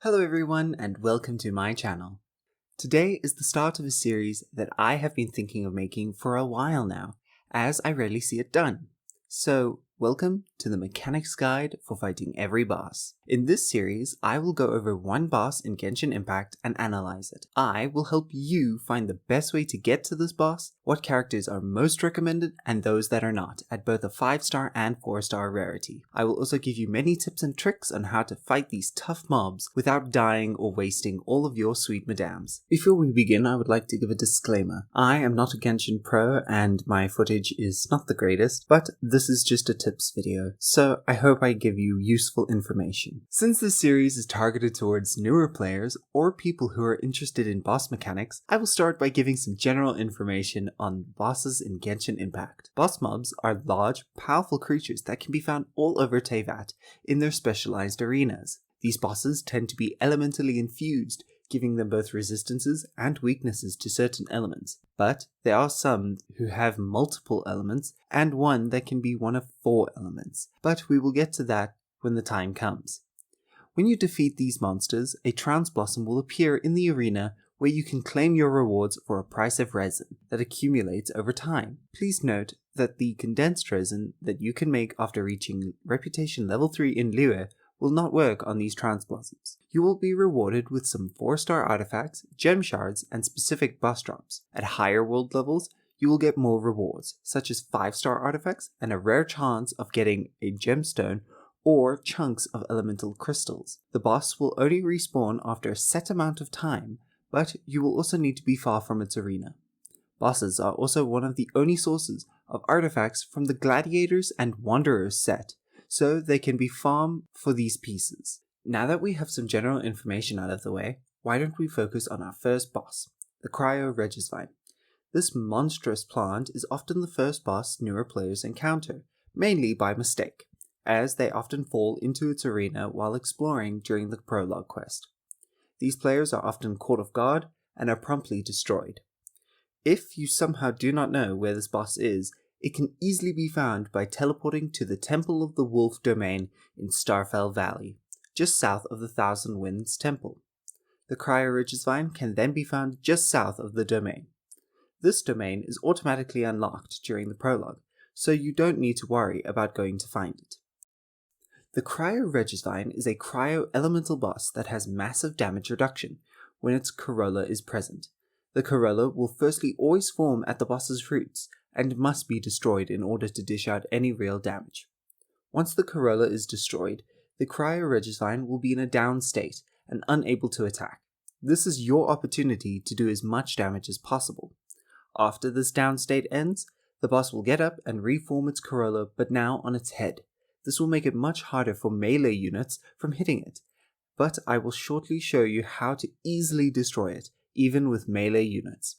Hello everyone and welcome to my channel. Today is the start of a series that I have been thinking of making for a while now, as I rarely see it done. So, welcome to the Mechanics Guide for Fighting Every Boss. In this series, I will go over one boss in Genshin Impact and analyze it. I will help you find the best way to get to this boss, what characters are most recommended and those that are not, at both a 5-star and 4-star rarity. I will also give you many tips and tricks on how to fight these tough mobs without dying or wasting all of your sweet madams. Before we begin, I would like to give a disclaimer. I am not a Genshin pro and my footage is not the greatest, but this is just a tips video, so I hope I give you useful information. Since this series is targeted towards newer players or people who are interested in boss mechanics, I will start by giving some general information on bosses in Genshin Impact. Boss mobs are large, powerful creatures that can be found all over Teyvat in their specialized arenas. These bosses tend to be elementally infused, giving them both resistances and weaknesses to certain elements. But there are some who have multiple elements and one that can be one of 4 elements. But we will get to that when the time comes. When you defeat these monsters, a trance blossom will appear in the arena where you can claim your rewards for a price of resin that accumulates over time. Please note that the condensed resin that you can make after reaching reputation level 3 in Liyue will not work on these trance blossoms. You will be rewarded with some 4-star artifacts, gem shards, and specific boss drops. At higher world levels, you will get more rewards, such as 5-star artifacts and a rare chance of getting a gemstone or chunks of elemental crystals. The boss will only respawn after a set amount of time, but you will also need to be far from its arena. Bosses are also one of the only sources of artifacts from the Gladiators and Wanderers set, so they can be farmed for these pieces. Now that we have some general information out of the way, why don't we focus on our first boss, the Cryo Regisvine. This monstrous plant is often the first boss newer players encounter, mainly by mistake, as they often fall into its arena while exploring during the prologue quest. These players are often caught off guard and are promptly destroyed. If you somehow do not know where this boss is, it can easily be found by teleporting to the Temple of the Wolf domain in Starfell Valley, just south of the Thousand Winds Temple. The Cryo Regisvine can then be found just south of the domain. This domain is automatically unlocked during the prologue, so you don't need to worry about going to find it. The Cryo Regisvine is a cryo elemental boss that has massive damage reduction when its corolla is present. The corolla will firstly always form at the boss's roots, and must be destroyed in order to dish out any real damage. Once the corolla is destroyed, the Cryo Regisvine will be in a down state and unable to attack. This is your opportunity to do as much damage as possible. After this down state ends, the boss will get up and reform its corolla, but now on its head. This will make it much harder for melee units from hitting it, but I will shortly show you how to easily destroy it, even with melee units.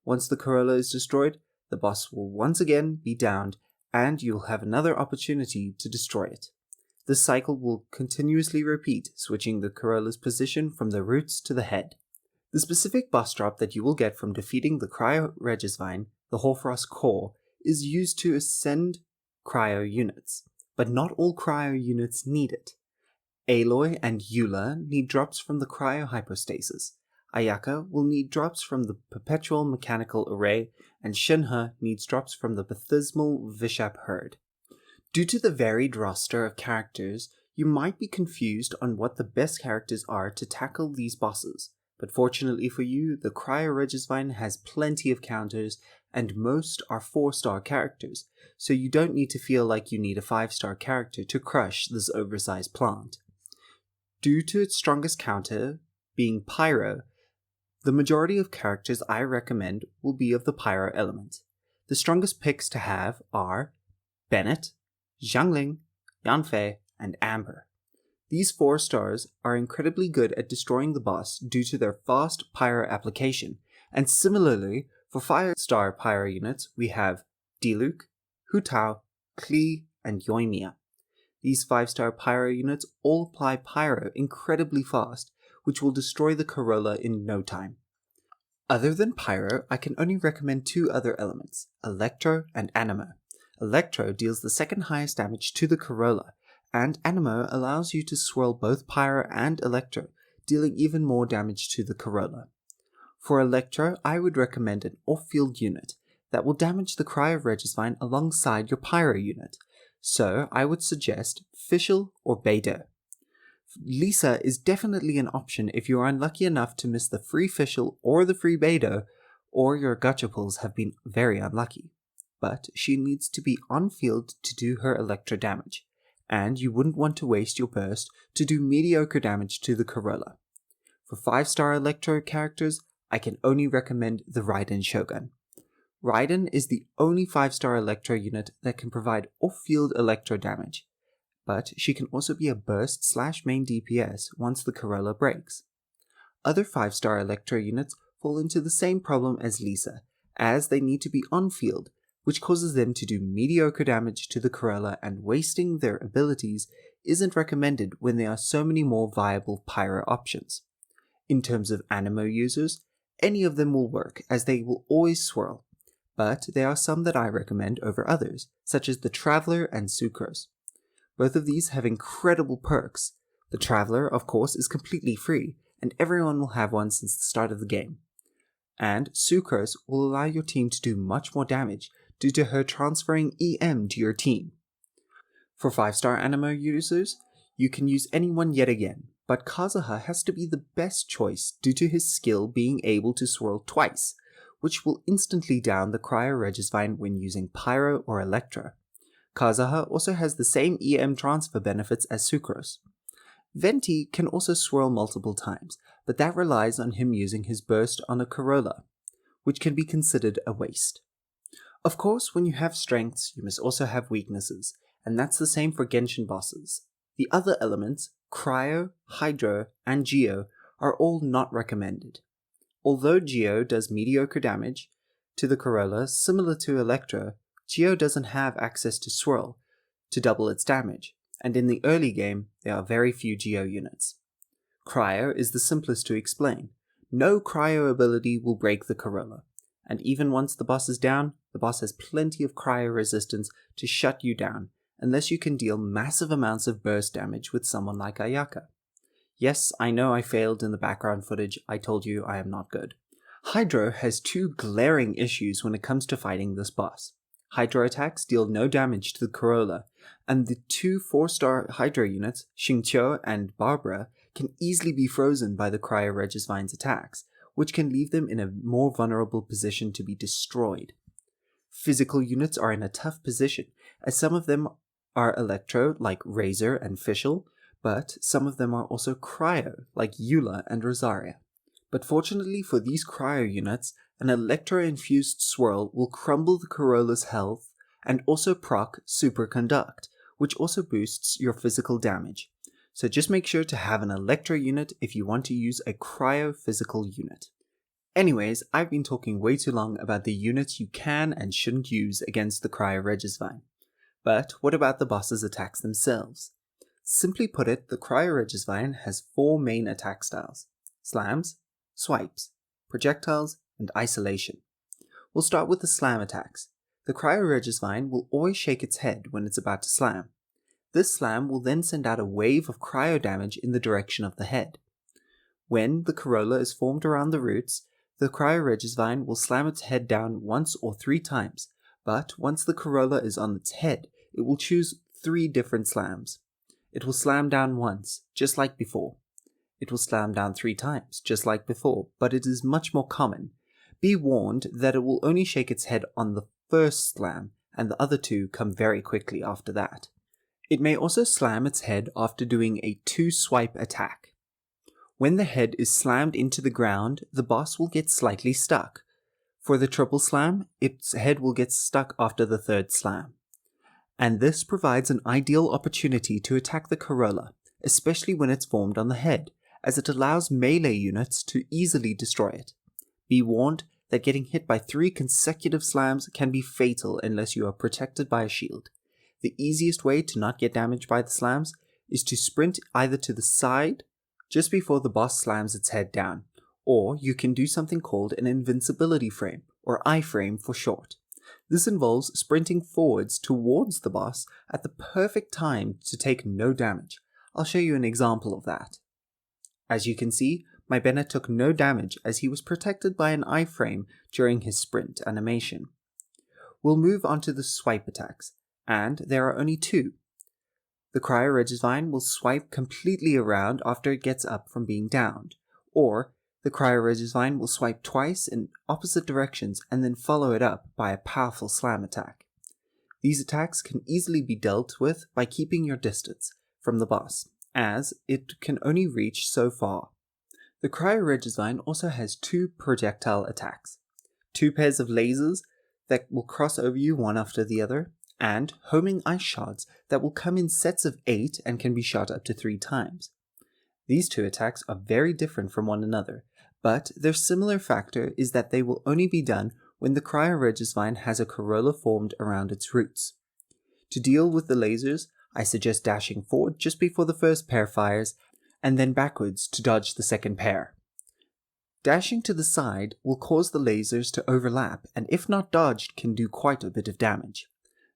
Once the corolla is destroyed, the boss will once again be downed, and you'll have another opportunity to destroy it. This cycle will continuously repeat, switching the corolla's position from the roots to the head. The specific boss drop that you will get from defeating the Cryo Regisvine, the Hoarfrost Core, is used to ascend cryo units, but not all cryo units need it. Aloy and Eula need drops from the Cryo Hypostasis. Ayaka will need drops from the Perpetual Mechanical Array, and Shinha needs drops from the Baptismal Vishap Herd. Due to the varied roster of characters, you might be confused on what the best characters are to tackle these bosses, but fortunately for you, the Cryo Regisvine has plenty of counters, and most are 4-star characters, so you don't need to feel like you need a 5-star character to crush this oversized plant. Due to its strongest counter, being Pyro, the majority of characters I recommend will be of the Pyro element. The strongest picks to have are Bennett, Xiangling, Yanfei, and Amber. These 4 stars are incredibly good at destroying the boss due to their fast Pyro application, and similarly, for 5-star Pyro units we have Diluc, Hu Tao, Klee, and Yoimiya. These 5-star Pyro units all apply Pyro incredibly fast, which will destroy the corolla in no time. Other than Pyro, I can only recommend 2 other elements, Electro and Animo. Electro deals the second highest damage to the corolla, and Animo allows you to swirl both Pyro and Electro dealing even more damage to the Corolla. For Electro, I would recommend an off-field unit that will damage the Cryo Regisvine alongside your Pyro unit, so I would suggest Fischl or Beidou. Lisa is definitely an option if you are unlucky enough to miss the free Fischl or the free Beidou, or your gacha pulls have been very unlucky. But she needs to be on field to do her Electro damage, and you wouldn't want to waste your burst to do mediocre damage to the Corolla. For 5-star Electro characters, I can only recommend the Raiden Shogun. Raiden is the only 5-star Electro unit that can provide off-field Electro damage, but she can also be a burst/main DPS once the Corolla breaks. Other 5-star Electro units fall into the same problem as Lisa, as they need to be on-field, which causes them to do mediocre damage to the Corolla, and wasting their abilities isn't recommended when there are so many more viable Pyro options. In terms of Animo users, any of them will work, as they will always swirl, but there are some that I recommend over others, such as the Traveler and Sucrose. Both of these have incredible perks. The Traveler, of course, is completely free, and everyone will have one since the start of the game. And Sucrose will allow your team to do much more damage due to her transferring EM to your team. For 5-star Animo users, you can use anyone yet again, but Kazuha has to be the best choice due to his skill being able to swirl twice, which will instantly down the Cryo Regisvine when using Pyro or Electro. Kazuha also has the same EM transfer benefits as Sucrose. Venti can also swirl multiple times, but that relies on him using his burst on a Corolla, which can be considered a waste. Of course, when you have strengths, you must also have weaknesses, and that's the same for Genshin bosses. The other elements, Cryo, Hydro, and Geo, are all not recommended. Although Geo does mediocre damage to the Corolla similar to Electro, Geo doesn't have access to Swirl to double its damage, and in the early game there are very few Geo units. Cryo is the simplest to explain. No Cryo ability will break the Corolla, and even once the boss is down, the boss has plenty of Cryo resistance to shut you down, unless you can deal massive amounts of burst damage with someone like Ayaka. Yes, I know I failed in the background footage, I told you I am not good. Hydro has two glaring issues when it comes to fighting this boss. Hydro attacks deal no damage to the Corolla, and the two 4-star Hydro units, Xingqiu and Barbara, can easily be frozen by the Cryo Regisvine's attacks, which can leave them in a more vulnerable position to be destroyed. Physical units are in a tough position, as some of them are Electro, like Razor and Fischl, but some of them are also Cryo, like Eula and Rosaria. But fortunately for these Cryo units, an Electro-infused swirl will crumble the Corolla's health and also proc Superconduct, which also boosts your physical damage. So just make sure to have an Electro unit if you want to use a Cryo physical unit. Anyways, I've been talking way too long about the units you can and shouldn't use against the Cryo Regisvine. But what about the boss's attacks themselves? Simply put it, the Cryo Regisvine has 4 main attack styles: slams, swipes, projectiles, and isolation. We'll start with the slam attacks. The Cryo Regisvine will always shake its head when it's about to slam. This slam will then send out a wave of cryo damage in the direction of the head. When the Corolla is formed around the roots, the Cryo Regisvine will slam its head down once or 3 times, but once the Corolla is on its head, it will choose 3 different slams. It will slam down once, just like before. It will slam down 3 times, just like before, but it is much more common. Be warned that it will only shake its head on the first slam, and the other 2 come very quickly after that. It may also slam its head after doing a 2-swipe attack. When the head is slammed into the ground, the boss will get slightly stuck. For the triple slam, its head will get stuck after the 3rd slam. And this provides an ideal opportunity to attack the Corolla, especially when it's formed on the head, as it allows melee units to easily destroy it. Be warned that getting hit by 3 consecutive slams can be fatal unless you are protected by a shield. The easiest way to not get damaged by the slams is to sprint either to the side just before the boss slams its head down, or you can do something called an invincibility frame, or iframe for short. This involves sprinting forwards towards the boss at the perfect time to take no damage. I'll show you an example of that. As you can see, my Bennett took no damage as he was protected by an iframe during his sprint animation. We'll move on to the swipe attacks, and there are only two. The Cryo Regisvine will swipe completely around after it gets up from being downed, or the Cryo Regisvine will swipe twice in opposite directions and then follow it up by a powerful slam attack. These attacks can easily be dealt with by keeping your distance from the boss, as it can only reach so far. The Cryo Regisvine also has two projectile attacks, two pairs of lasers that will cross over you one after the other, and homing ice shards that will come in sets of 8 and can be shot up to 3 times. These two attacks are very different from one another, but their similar factor is that they will only be done when the Cryo Regisvine has a corolla formed around its roots. To deal with the lasers, I suggest dashing forward just before the first pair fires, and then backwards to dodge the second pair. Dashing to the side will cause the lasers to overlap, and if not dodged can do quite a bit of damage.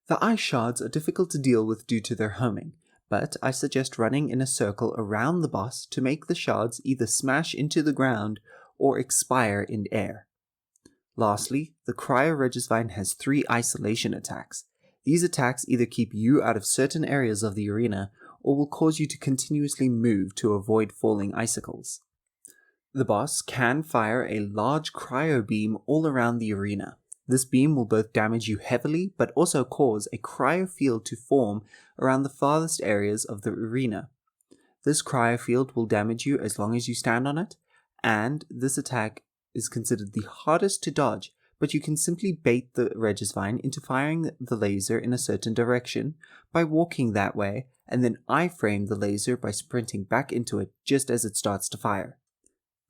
The ice shards are difficult to deal with due to their homing, but I suggest running in a circle around the boss to make the shards either smash into the ground or expire in air. Lastly, the Cryo Regisvine has 3 isolation attacks. These attacks either keep you out of certain areas of the arena or will cause you to continuously move to avoid falling icicles. The boss can fire a large cryo beam all around the arena. This beam will both damage you heavily but also cause a cryo field to form around the farthest areas of the arena. This cryo field will damage you as long as you stand on it, and this attack is considered the hardest to dodge, but you can simply bait the Regisvine into firing the laser in a certain direction by walking that way and then iframe the laser by sprinting back into it just as it starts to fire.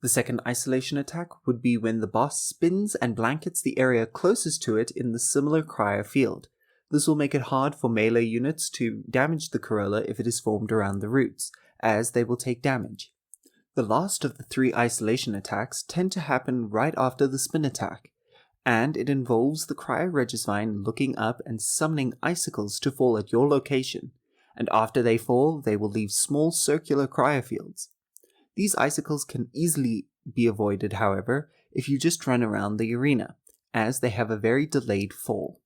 The second isolation attack would be when the boss spins and blankets the area closest to it in the similar cryo field. This will make it hard for melee units to damage the corolla if it is formed around the roots, as they will take damage. The last of the 3 isolation attacks tend to happen right after the spin attack, and it involves the Cryo Regisvine looking up and summoning icicles to fall at your location, and after they fall, they will leave small circular cryofields. These icicles can easily be avoided, however, if you just run around the arena, as they have a very delayed fall.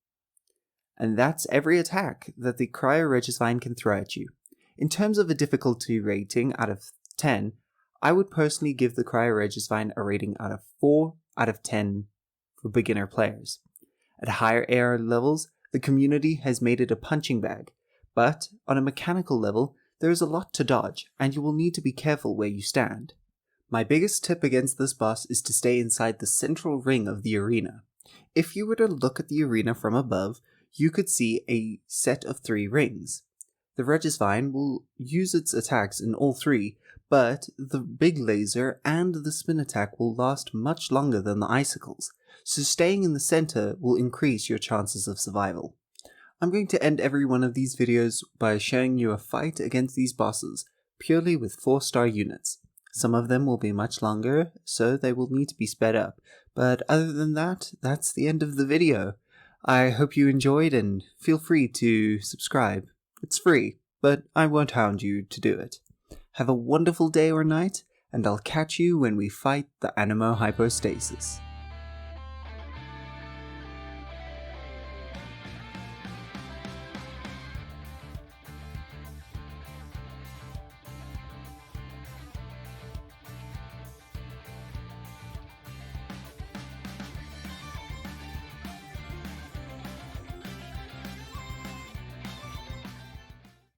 And that's every attack that the Cryo Regisvine can throw at you. In terms of a difficulty rating out of 10, I would personally give the Cryo Regisvine a rating out of 4 out of 10 for beginner players. At higher AR levels, the community has made it a punching bag, but on a mechanical level, there is a lot to dodge, and you will need to be careful where you stand. My biggest tip against this boss is to stay inside the central ring of the arena. If you were to look at the arena from above, you could see a set of 3 rings. The Regisvine will use its attacks in all 3, but the big laser and the spin attack will last much longer than the icicles, so staying in the center will increase your chances of survival. I'm going to end every one of these videos by showing you a fight against these bosses, purely with 4-star units. Some of them will be much longer, so they will need to be sped up, but other than that, that's the end of the video. I hope you enjoyed and feel free to subscribe. It's free, but I won't hound you to do it. Have a wonderful day or night, and I'll catch you when we fight the Animo Hypostasis.